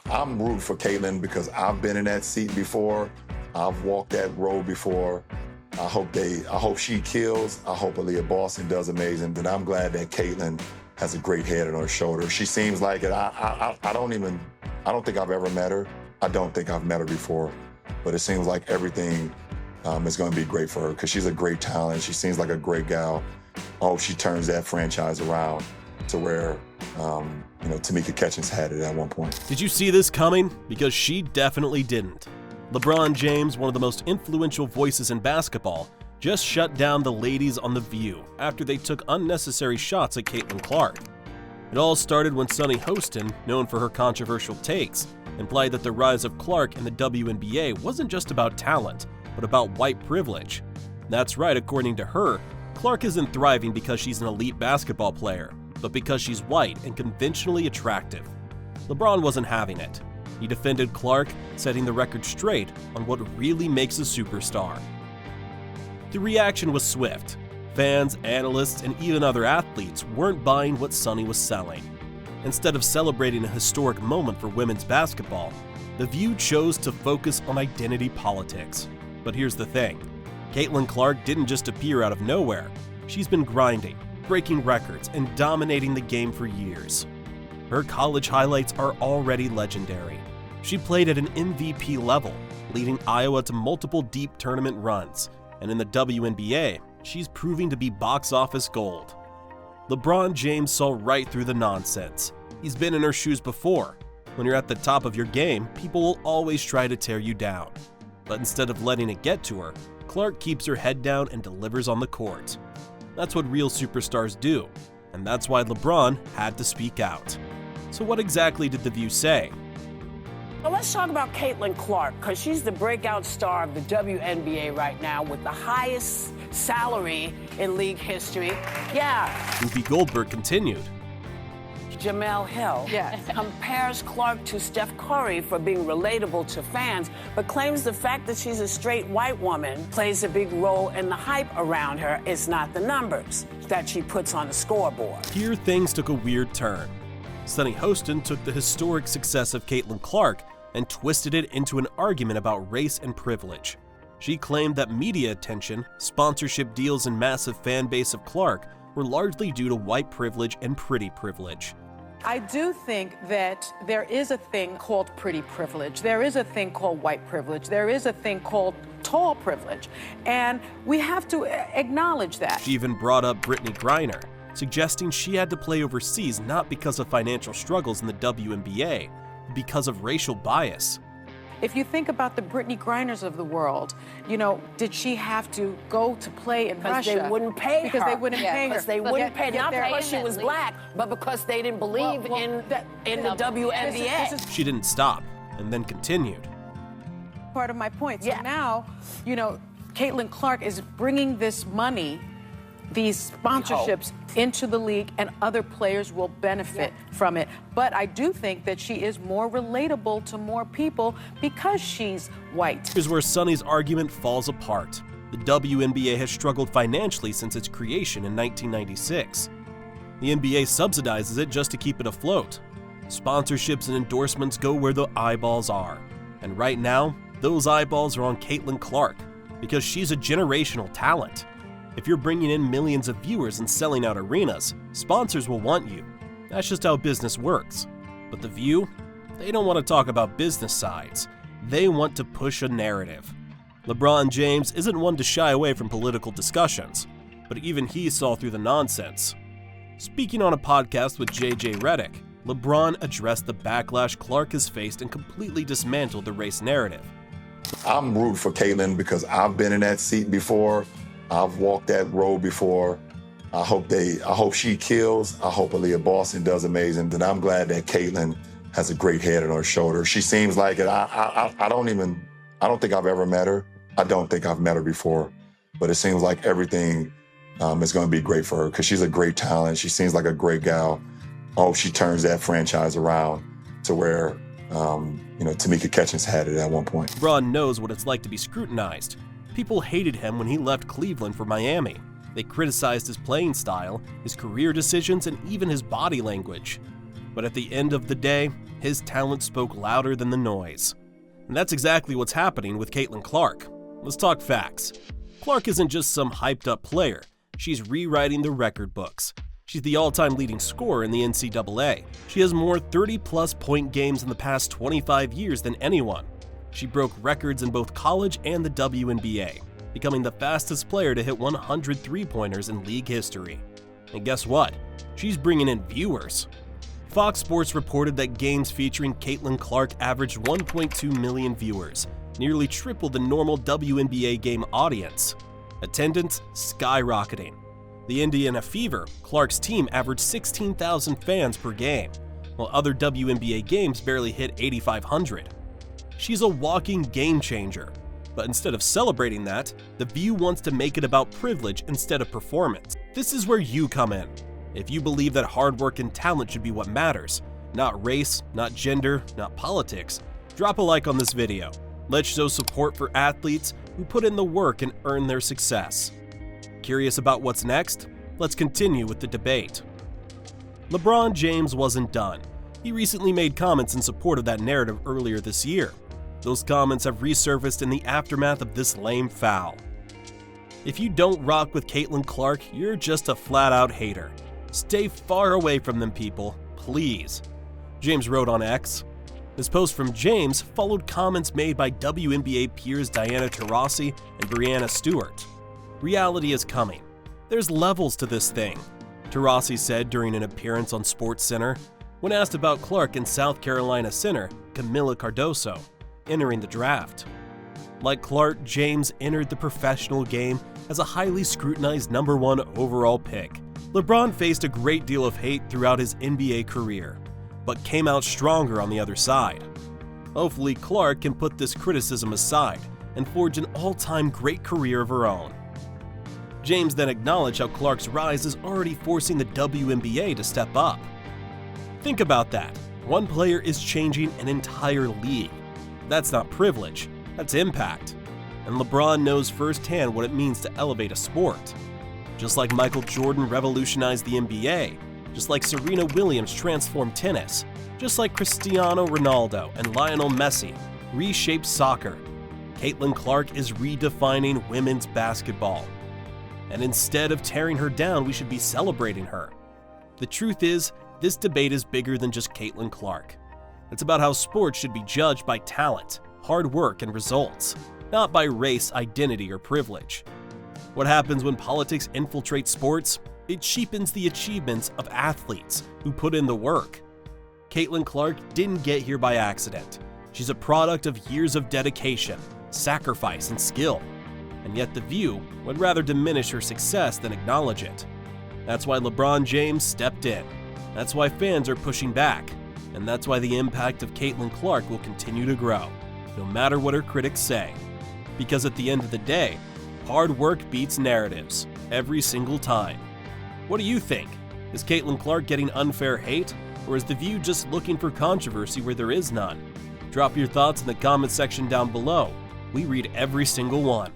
I'm rooting for Caitlin because I've been in that seat before. I've walked that road before. I hope she kills. I hope Aaliyah Boston does amazing. But I'm glad that Caitlin has a great head on her shoulder. She seems like it. I don't think I've ever met her. I don't think I've met her before. But it seems like everything is going to be great for her because she's a great talent. She seems like a great gal. I hope she turns that franchise around to where, Tamika Catchings had it at one point. Did you see this coming? Because she definitely didn't. LeBron James, one of the most influential voices in basketball, just shut down the ladies on The View after they took unnecessary shots at Caitlin Clark. It all started when Sunny Hostin, known for her controversial takes, implied that the rise of Clark in the WNBA wasn't just about talent, but about white privilege. That's right, according to her, Clark isn't thriving because she's an elite basketball player, but because she's white and conventionally attractive. LeBron wasn't having it. He defended Clark, setting the record straight on what really makes a superstar. The reaction was swift. Fans, analysts, and even other athletes weren't buying what Sunny was selling. Instead of celebrating a historic moment for women's basketball, The View chose to focus on identity politics. But here's the thing. Caitlin Clark didn't just appear out of nowhere. She's been grinding, breaking records, and dominating the game for years. Her college highlights are already legendary. She played at an MVP level, leading Iowa to multiple deep tournament runs, and in the WNBA, she's proving to be box office gold. LeBron James saw right through the nonsense. He's been in her shoes before. When you're at the top of your game, people will always try to tear you down. But instead of letting it get to her, Clark keeps her head down and delivers on the court. That's what real superstars do, and that's why LeBron had to speak out. So what exactly did The View say? Well, let's talk about Caitlin Clark, because she's the breakout star of the WNBA right now with the highest salary in league history. Yeah. Whoopi Goldberg continued. Jamel Hill compares Clark to Steph Curry for being relatable to fans, but claims the fact that she's a straight white woman plays a big role in the hype around her. It's not the numbers that she puts on the scoreboard. Here things took a weird turn. Sunny Hostin took the historic success of Caitlin Clark and twisted it into an argument about race and privilege. She claimed that media attention, sponsorship deals, and massive fan base of Clark were largely due to white privilege and pretty privilege. I do think that there is a thing called pretty privilege. There is a thing called white privilege. There is a thing called tall privilege. And we have to acknowledge that. She even brought up Brittany Griner, suggesting she had to play overseas not because of financial struggles in the WNBA, but because of racial bias. If you think about the Brittany Griners of the world, did she have to go to play in Russia? Because they wouldn't pay her. Because they wouldn't pay her. Because they wouldn't pay her. Not because she was black, but because they didn't believe in the WNBA. She didn't stop, and then continued. Part of my point. So now, Caitlin Clark is bringing this money, these sponsorships into the league, and other players will benefit from it. But I do think that she is more relatable to more people because she's white. Here's where Sunny's argument falls apart. The WNBA has struggled financially since its creation in 1996. The NBA subsidizes it just to keep it afloat. Sponsorships and endorsements go where the eyeballs are. And right now, those eyeballs are on Caitlin Clark because she's a generational talent. If you're bringing in millions of viewers and selling out arenas, sponsors will want you. That's just how business works. But The View, they don't want to talk about business sides. They want to push a narrative. LeBron James isn't one to shy away from political discussions, but even he saw through the nonsense. Speaking on a podcast with JJ Redick, LeBron addressed the backlash Clark has faced and completely dismantled the race narrative. I'm rooting for Caitlin because I've been in that seat before. I've walked that road before. I hope she kills. I hope Aaliyah Boston does amazing. And I'm glad that Caitlin has a great head on her shoulder. She seems like it. I don't think I've ever met her. I don't think I've met her before. But it seems like everything is going to be great for her because she's a great talent. She seems like a great gal. I hope she turns that franchise around to where, Tamika Catchings had it at one point. LeBron knows what it's like to be scrutinized. People hated him when he left Cleveland for Miami. They criticized his playing style, his career decisions, and even his body language. But at the end of the day, his talent spoke louder than the noise. And that's exactly what's happening with Caitlin Clark. Let's talk facts. Clark isn't just some hyped-up player. She's rewriting the record books. She's the all-time leading scorer in the NCAA. She has more 30-plus point games in the past 25 years than anyone. She broke records in both college and the WNBA, becoming the fastest player to hit 100 three-pointers in league history. And guess what? She's bringing in viewers. Fox Sports reported that games featuring Caitlin Clark averaged 1.2 million viewers, nearly triple the normal WNBA game audience. Attendance skyrocketing. The Indiana Fever, Clark's team, averaged 16,000 fans per game, while other WNBA games barely hit 8,500. She's a walking game changer. But instead of celebrating that, The View wants to make it about privilege instead of performance. This is where you come in. If you believe that hard work and talent should be what matters, not race, not gender, not politics, drop a like on this video. Let's show support for athletes who put in the work and earn their success. Curious about what's next? Let's continue with the debate. LeBron James wasn't done. He recently made comments in support of that narrative earlier this year. Those comments have resurfaced in the aftermath of this lame foul. If you don't rock with Caitlin Clark, you're just a flat-out hater. Stay far away from them, people, please. James wrote on X. This post from James followed comments made by WNBA peers Diana Taurasi and Breanna Stewart. Reality is coming. There's levels to this thing, Taurasi said during an appearance on SportsCenter when asked about Clark and South Carolina center Camila Cardoso entering the draft. Like Clark, James entered the professional game as a highly scrutinized #1 overall pick. LeBron faced a great deal of hate throughout his NBA career, but came out stronger on the other side. Hopefully, Clark can put this criticism aside and forge an all-time great career of her own. James then acknowledged how Clark's rise is already forcing the WNBA to step up. Think about that. One player is changing an entire league. That's not privilege, that's impact. And LeBron knows firsthand what it means to elevate a sport. Just like Michael Jordan revolutionized the NBA, just like Serena Williams transformed tennis, just like Cristiano Ronaldo and Lionel Messi reshaped soccer, Caitlin Clark is redefining women's basketball. And instead of tearing her down, we should be celebrating her. The truth is, this debate is bigger than just Caitlin Clark. It's about how sports should be judged by talent, hard work, and results, not by race, identity, or privilege. What happens when politics infiltrate sports? It cheapens the achievements of athletes who put in the work. Caitlin Clark didn't get here by accident. She's a product of years of dedication, sacrifice, and skill. And yet The View would rather diminish her success than acknowledge it. That's why LeBron James stepped in. That's why fans are pushing back. And that's why the impact of Caitlin Clark will continue to grow, no matter what her critics say. Because at the end of the day, hard work beats narratives, every single time. What do you think? Is Caitlin Clark getting unfair hate? Or is The View just looking for controversy where there is none? Drop your thoughts in the comment section down below. We read every single one.